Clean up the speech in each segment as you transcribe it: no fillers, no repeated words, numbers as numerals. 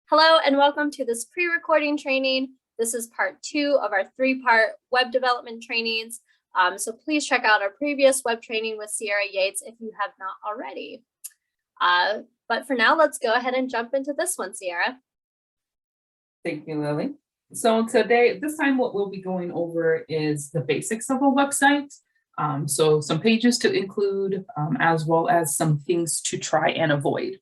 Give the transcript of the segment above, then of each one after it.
Hello and welcome to this pre-recording training. This is part 2 of our 3-part web development trainings. So please check out our previous web training with Sierra Yates if you have not already. But for now, let's go ahead and jump into this one, Sierra. Thank you, Lily. So this time what we'll be going over is the basics of a website. So some pages to include, as well as some things to try and avoid.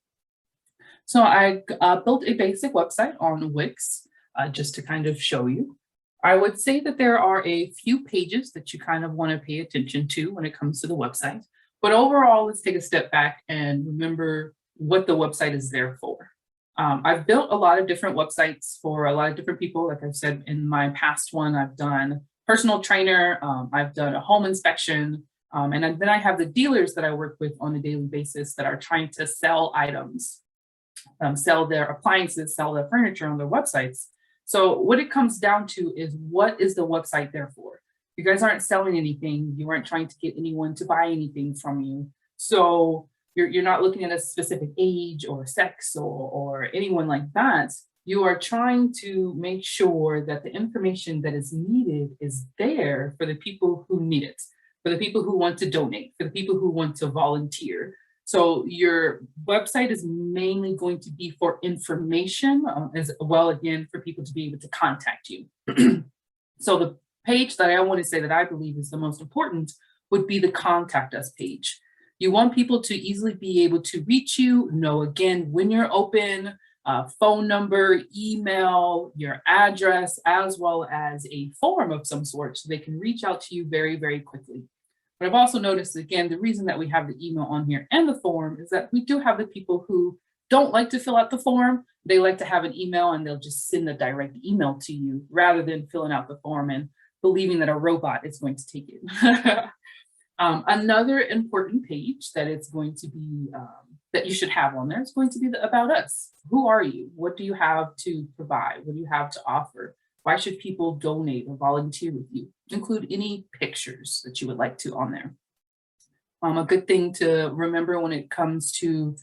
So I built a basic website on Wix, just to kind of show you. I would say that there are a few pages that you kind of want to pay attention to when it comes to the website. But overall, let's take a step back and remember what the website is there for. I've built a lot of different websites for a lot of different people. Like I've said in my past one, I've done personal trainer, I've done a home inspection, and then I have the dealers that I work with on a daily basis that are trying to sell items. Sell their appliances, sell their furniture on their websites. So what it comes down to is, what is the website there for? You guys aren't selling anything. You aren't trying to get anyone to buy anything from you. So you're not looking at a specific age or sex or anyone like that. You are trying to make sure that the information that is needed is there for the people who need it, for the people who want to donate, for the people who want to volunteer. So your website is mainly going to be for information, as well, again, for people to be able to contact you. So the page that I want to say that I believe is the most important would be the contact us page. You want people to easily be able to reach you, know again when you're open, phone number, email, your address, as well as a form of some sort, so they can reach out to you very, very quickly. But I've also noticed, again, the reason that we have the email on here and the form is that we do have the people who don't like to fill out the form. They like to have an email and they'll just send a direct email to you rather than filling out the form and believing that a robot is going to take it. Another important page that it's going to be, that you should have on there is going to be the About Us. Who are you? What do you have to provide? What do you have to offer? Why should people donate or volunteer with you? Include any pictures that you would like to on there. A good thing to remember when it comes to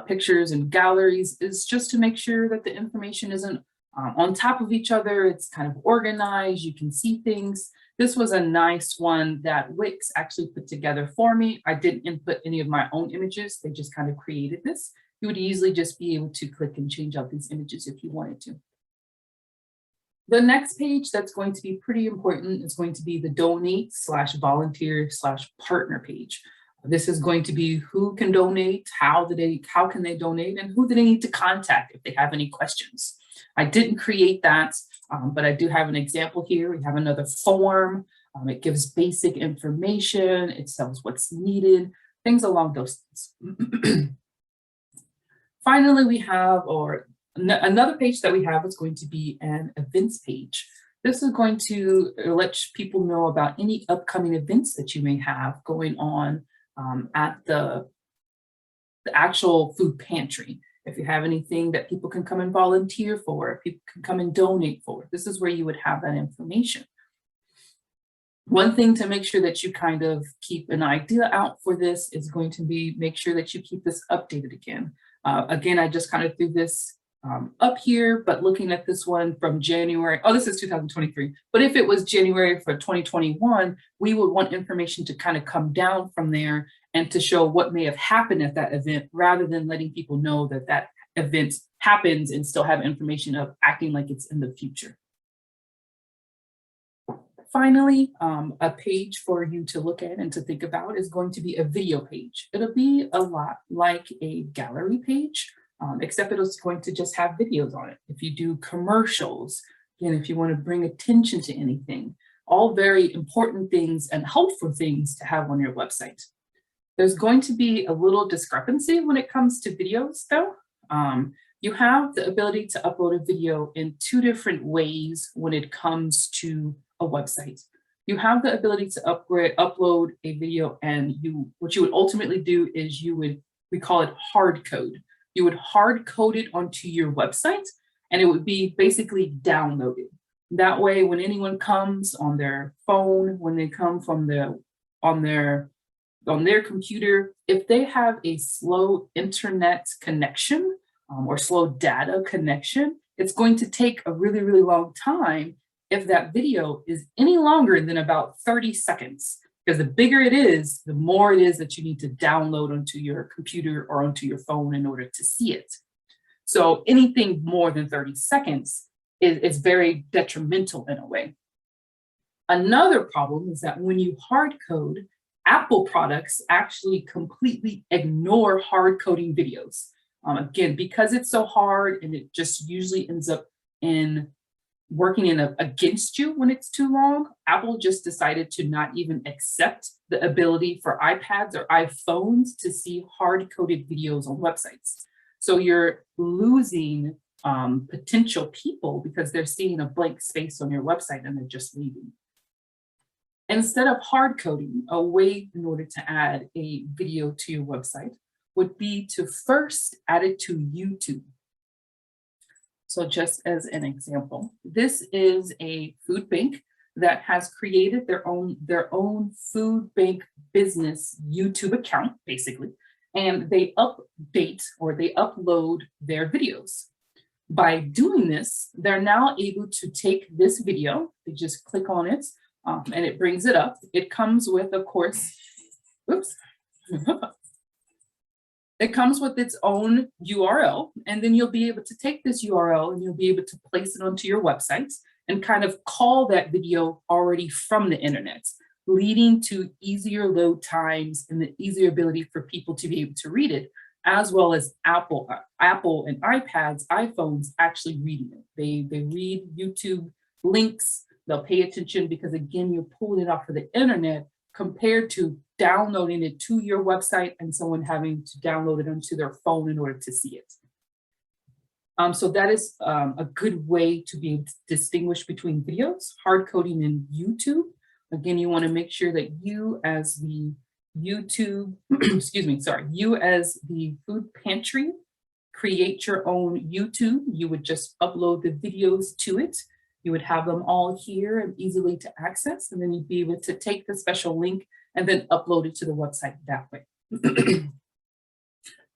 pictures and galleries is just to make sure that the information isn't on top of each other. It's kind of organized. You can see things. This was a nice one that Wix actually put together for me. I didn't input any of my own images. They just kind of created this. You would easily just be able to click and change out these images if you wanted to. The next page that's going to be pretty important is going to be the donate/volunteer/partner page. This is going to be who can donate, how can they donate, and who do they need to contact if they have any questions. I didn't create that, but I do have an example here. We have another form. It gives basic information. It tells what's needed, things along those lines. Finally, we have, another page that we have is going to be an events page. This is going to let people know about any upcoming events that you may have going on at the actual food pantry. If you have anything that people can come and volunteer for, people can come and donate for, this is where you would have that information. One thing to make sure that you kind of keep an idea out for this is going to be make sure that you keep this updated again. Again, I just kind of threw this up here, but looking at this one from January, this is 2023. But if it was January for 2021, we would want information to kind of come down from there and to show what may have happened at that event, rather than letting people know that that event happens and still have information of acting like it's in the future. Finally, a page for you to look at and to think about is going to be a video page. It'll be a lot like a gallery page, except it's going to just have videos on it. If you do commercials, again, if you want to bring attention to anything, all very important things and helpful things to have on your website. There's going to be a little discrepancy when it comes to videos, though. You have the ability to upload a video in 2 different ways when it comes to a website. You have the ability to upload a video, and what you would ultimately do is we call it hard code. You would hard code it onto your website, and it would be basically downloaded. That way, when anyone comes on their phone, when they come from on their computer, if they have a slow internet connection, or slow data connection, it's going to take a really, really long time if that video is any longer than about 30 seconds. Because the bigger it is, the more it is that you need to download onto your computer or onto your phone in order to see it. So anything more than 30 seconds is very detrimental in a way. Another problem is that when you hard code, Apple products actually completely ignore hard coding videos. Again, because it's so hard and it just usually ends up in working against you when it's too long, Apple just decided to not even accept the ability for iPads or iPhones to see hard-coded videos on websites. So you're losing potential people because they're seeing a blank space on your website and they're just leaving. Instead of hard coding, a way in order to add a video to your website would be to first add it to YouTube. So just as an example, this is a food bank that has created their own food bank business YouTube account, basically, and they update or they upload their videos. By doing this, they're now able to take this video, they just click on it, and it brings it up. It comes with, of course, oops. It comes with its own URL, and then you'll be able to take this URL and you'll be able to place it onto your website and kind of call that video already from the internet, leading to easier load times and the easier ability for people to be able to read it, as well as Apple and iPads, iPhones actually reading it. They read YouTube links, they'll pay attention because again, you're pulling it off of the internet compared to downloading it to your website and someone having to download it onto their phone in order to see it. So that is a good way to be able to distinguish between videos, hard coding and YouTube. Again, you want to make sure that you as the YouTube, you as the food pantry, create your own YouTube. You would just upload the videos to it. You would have them all here and easily to access, and then you'd be able to take the special link and then upload it to the website that way.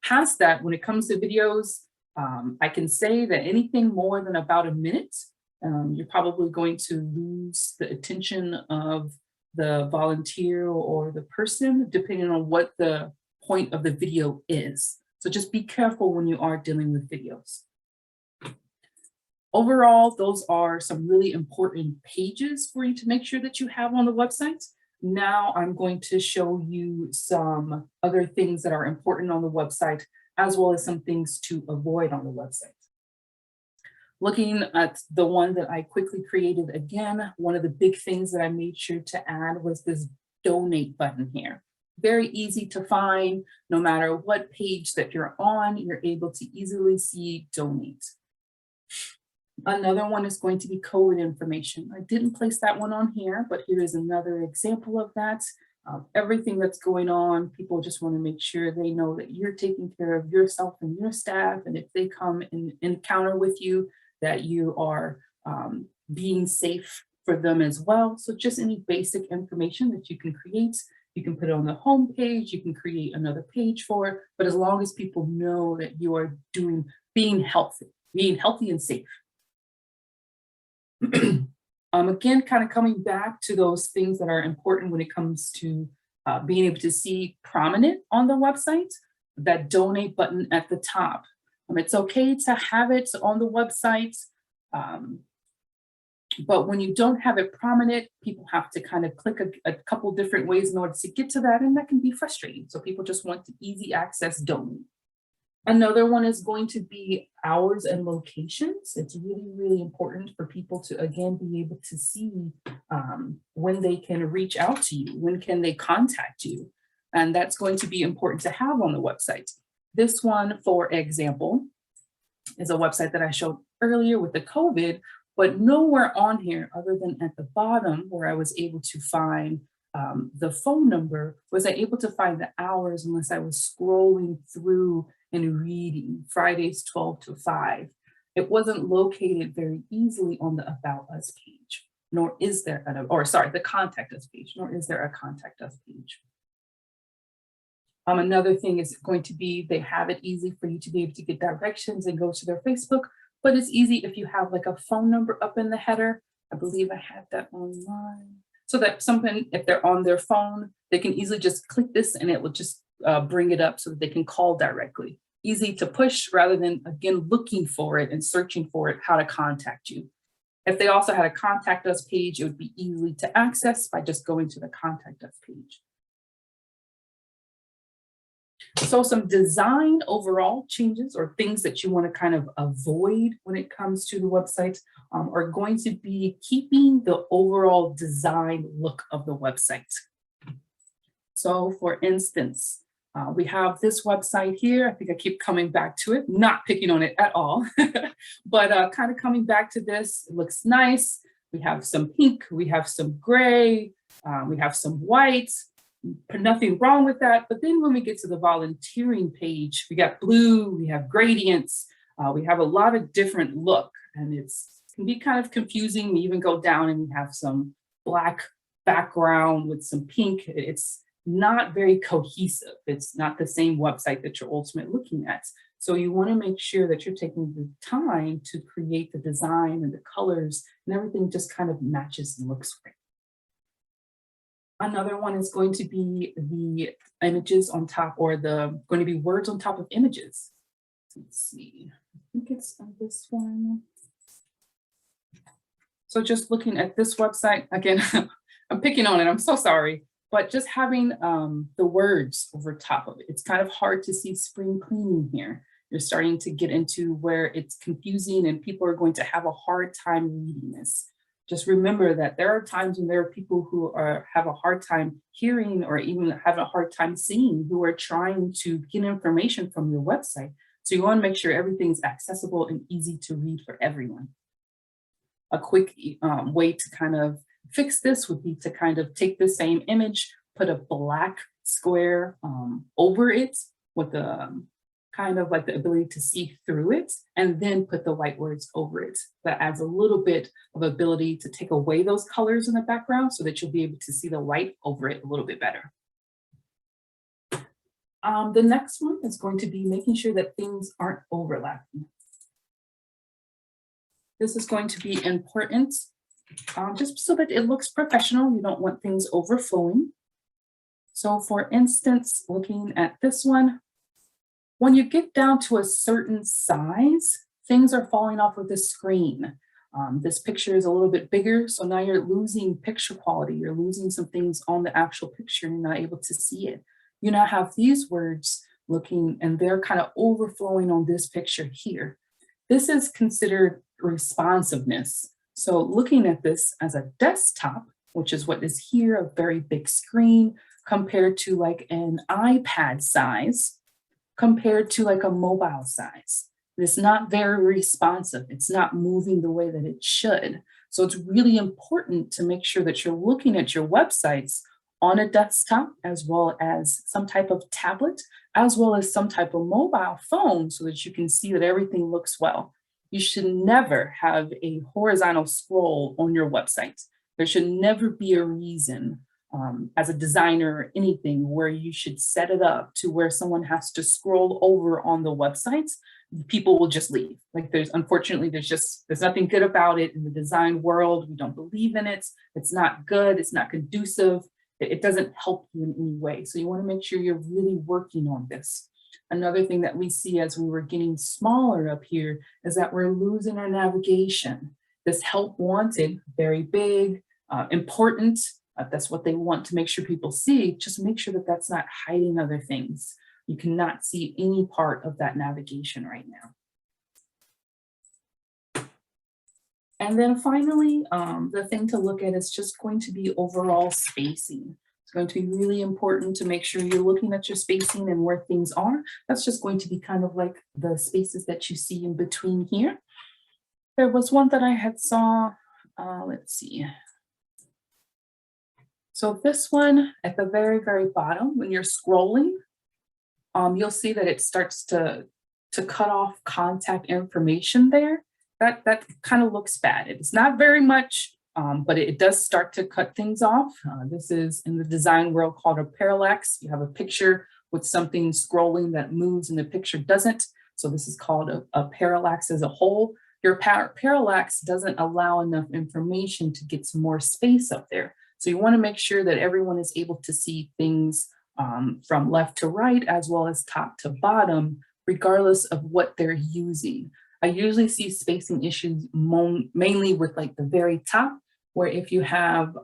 Past that, when it comes to videos, I can say that anything more than about a minute, you're probably going to lose the attention of the volunteer or the person, depending on what the point of the video is. So just be careful when you are dealing with videos. Overall, those are some really important pages for you to make sure that you have on the website. Now I'm going to show you some other things that are important on the website, as well as some things to avoid on the website. Looking at the one that I quickly created again, one of the big things that I made sure to add was this donate button here. Very easy to find. No matter what page that you're on, you're able to easily see donate. Another one is going to be code information. I didn't place that one on here, but here is another example of that. Everything that's going on, people just want to make sure they know that you're taking care of yourself and your staff. And if they come and encounter with you, that you are being safe for them as well. So just any basic information that you can create, you can put it on the home page, you can create another page for it, but as long as people know that you are being healthy and safe. Again, kind of coming back to those things that are important when it comes to being able to see prominent on the website, that donate button at the top. It's okay to have it on the website, but when you don't have it prominent, people have to kind of click a couple different ways in order to get to that, and that can be frustrating. So people just want to easy access donate. Another one is going to be hours and locations. It's really, really important for people to, again, be able to see when they can reach out to you, when can they contact you. And that's going to be important to have on the website. This one, for example, is a website that I showed earlier with the COVID, but nowhere on here other than at the bottom where I was able to find the phone number, was I able to find the hours unless I was scrolling through and reading Fridays 12 to 5. It wasn't located very easily on the About Us page, nor is there, the Contact Us page, nor is there a Contact Us page. Another thing is going to be, they have it easy for you to be able to get directions and go to their Facebook, but it's easy if you have like a phone number up in the header. I believe I have that online. So that something, if they're on their phone, they can easily just click this and it will just bring it up so that they can call directly. Easy to push rather than, again, looking for it and searching for it, how to contact you. If they also had a contact us page, it would be easily to access by just going to the contact us page. So some design overall changes or things that you want to kind of avoid when it comes to the website are going to be keeping the overall design look of the website. So for instance, we have this website here. I think I keep coming back to it, not picking on it at all, but kind of coming back to this. It looks nice. We have some pink, we have some gray, we have some white. Nothing wrong with that. But then when we get to the volunteering page, we got blue, we have gradients, we have a lot of different look, and it can be kind of confusing. We even go down and we have some black background with some pink. It's not very cohesive. It's not the same website that you're ultimately looking at. So you want to make sure that you're taking the time to create the design and the colors and everything just kind of matches and looks great. Another one is going to be the images on top, or going to be words on top of images. Let's see, I think it's on this one. So just looking at this website, again, I'm picking on it, I'm so sorry, but just having the words over top of it, it's kind of hard to see spring cleaning here. You're starting to get into where it's confusing and people are going to have a hard time reading this. Just remember that there are times when there are people who have a hard time hearing or even have a hard time seeing, who are trying to get information from your website. So you want to make sure everything's accessible and easy to read for everyone. A quick way to kind of fix this would be to kind of take the same image, put a black square over it with the kind of like the ability to see through it, and then put the white words over it. That adds a little bit of ability to take away those colors in the background so that you'll be able to see the white over it a little bit better. The next one is going to be making sure that things aren't overlapping. This is going to be important just so that it looks professional. You don't want things overflowing. So for instance, looking at this one, when you get down to a certain size, things are falling off of the screen. This picture is a little bit bigger, so now you're losing picture quality. You're losing some things on the actual picture and you're not able to see it. You now have these words looking and they're kind of overflowing on this picture here. This is considered responsiveness. So looking at this as a desktop, which is what is here, a very big screen, compared to like an iPad size, compared to like a mobile size. It's not very responsive. It's not moving the way that it should. So it's really important to make sure that you're looking at your websites on a desktop, as well as some type of tablet, as well as some type of mobile phone, so that you can see that everything looks well. You should never have a horizontal scroll on your website. There should never be a reason as a designer or anything where you should set it up to where someone has to scroll over on the websites. People will just leave. Like unfortunately, there's nothing good about it in the design world. We don't believe in it. It's not good. It's not conducive. It doesn't help you in any way. So you want to make sure you're really working on this. Another thing that we see as we were getting smaller up here is that we're losing our navigation. This help wanted, very big, important. That's what they want to make sure people see. Just make sure that that's not hiding other things. You cannot see any part of that navigation right now. And then finally, the thing to look at is just going to be overall spacing. It's going to be really important to make sure you're looking at your spacing and where things are. That's just going to be kind of like the spaces that you see in between here. There was one that I had saw, let's see. So this one at the very, very bottom, when you're scrolling, you'll see that it starts to cut off contact information there. That kind of looks bad. It's not very much, but it does start to cut things off. This is in the design world called a parallax. You have a picture with something scrolling that moves and the picture doesn't. So this is called a parallax as a whole. Your parallax doesn't allow enough information to get some more space up there. So you want to make sure that everyone is able to see things from left to right, as well as top to bottom, regardless of what they're using. I usually see spacing issues mainly with like the very top, where if you have,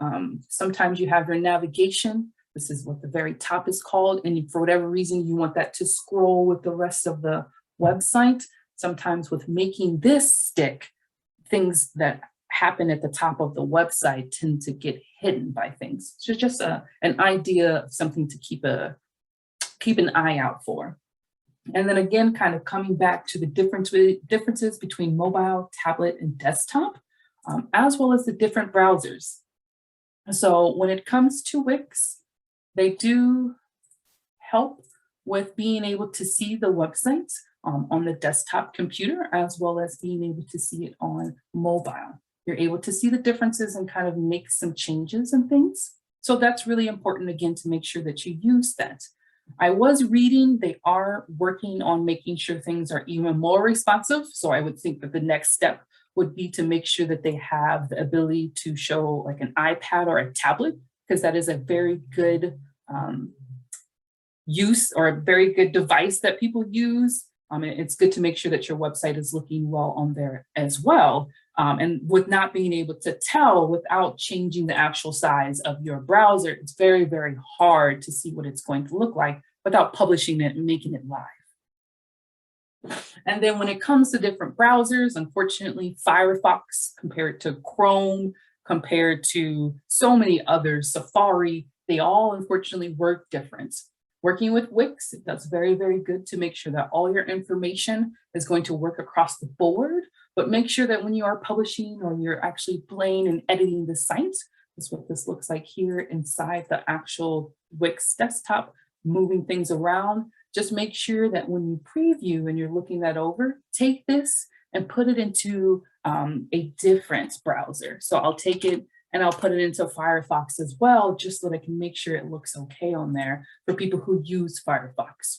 sometimes you have your navigation, this is what the very top is called, and for whatever reason, you want that to scroll with the rest of the website. Sometimes with making this stick, things that happen at the top of the website tend to get hidden by things. So just an idea of something to keep an eye out for. And then again, kind of coming back to the differences between mobile, tablet, and desktop, as well as the different browsers. So when it comes to Wix, they do help with being able to see the websites on the desktop computer, as well as being able to see it on mobile. You're able to see the differences and kind of make some changes and things. So that's really important, again, to make sure that you use that. I was reading, they are working on making sure things are even more responsive. So I would think that the next step would be to make sure that they have the ability to show like an iPad or a tablet, because that is a very good use or a very good device that people use. It's good to make sure that your website is looking well on there as well. And with not being able to tell without changing the actual size of your browser, it's very, very hard to see what it's going to look like without publishing it and making it live. And then when it comes to different browsers, unfortunately, Firefox compared to Chrome, compared to so many others, Safari, they all unfortunately work different. Working with Wix, that's very, very good to make sure that all your information is going to work across the board, but make sure that when you are publishing or you're actually playing and editing the site, that's what this looks like here inside the actual Wix desktop, moving things around. Just make sure that when you preview and you're looking that over, take this and put it into a different browser. So I'll take it and I'll put it into Firefox as well, just so that I can make sure it looks okay on there for people who use Firefox.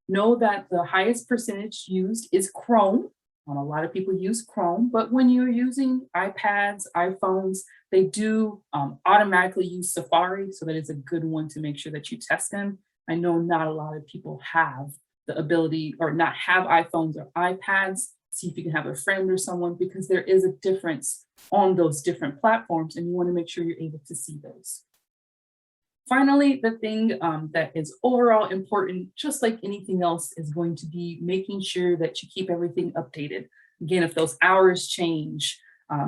Know that the highest percentage used is Chrome. A lot of people use Chrome, but when you're using iPads, iPhones, they do automatically use Safari, so that is a good one to make sure that you test in. I know not a lot of people have the ability or not have iPhones or iPads. See if you can have a friend or someone, because there is a difference on those different platforms and you want to make sure you're able to see those. Finally, the thing that is overall important, just like anything else, is going to be making sure that you keep everything updated. Again, if those hours change,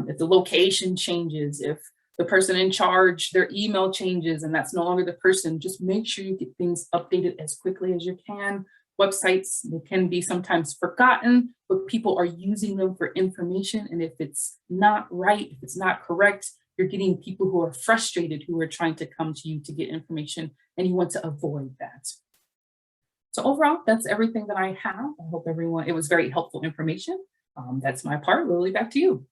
if the location changes, if the person in charge, their email changes and that's no longer the person, just make sure you get things updated as quickly as you can. Websites, they can be sometimes forgotten, but people are using them for information. And if it's not right, if it's not correct, you're getting people who are frustrated, who are trying to come to you to get information, and you want to avoid that. So overall, that's everything that I have. I hope everyone, it was very helpful information. That's my part. Lily, back to you.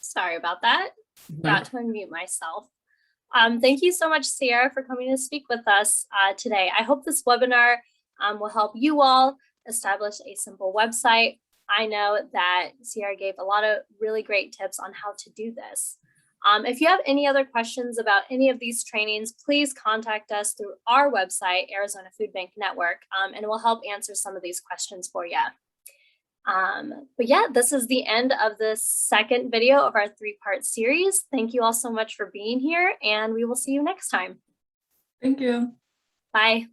Sorry about that. Got to unmute myself. Thank you so much, Sierra, for coming to speak with us today. I hope this webinar will help you all establish a simple website. I know that Sierra gave a lot of really great tips on how to do this. If you have any other questions about any of these trainings, please contact us through our website, Arizona Food Bank Network, and we'll help answer some of these questions for you. But yeah, this is the end of the second video of our 3-part series. Thank you all so much for being here, and we will see you next time. Thank you. Bye.